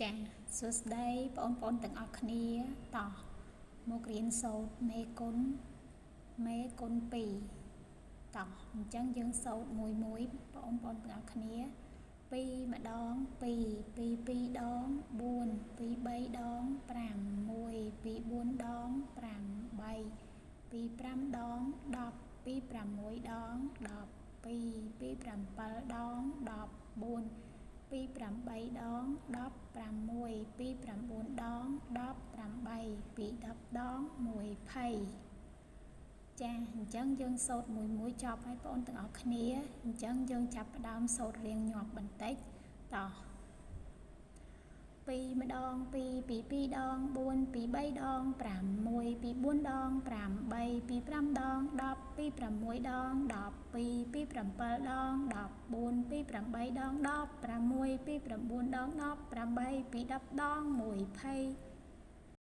ចាសួស្តីបងប្អូនទាំងអស់គ្នាតោះមករៀនសូត្រមេគុណ2តោះអញ្ចឹងយើងសូត្រមួយបងប្អូនទាំងអស់គ្នា2ម្ដង2 2 2ដង4 2 3ដង5 1 2 4ដង5 3 2 5ដង10 2 6ដង10 2 7ដង14 2 8ដង10 6 2 9ដង18 2 10ដង20ចាអញ្ចឹងយើងសូត្រមួយចប់ហើយបងប្អូនទាំងអស់គ្នាអញ្ចឹងយើងចាប់ផ្ដើមសូត្ររៀងញាប់បន្តិចតោះ2ម្ដង2 2 ដង4 2 3ដង5 1 2 4ដង5 3 2 5ដង10 2 6ដង10 2 7ដង14 2 8ដង10 6 2 9ដង10 8 2 10ដង20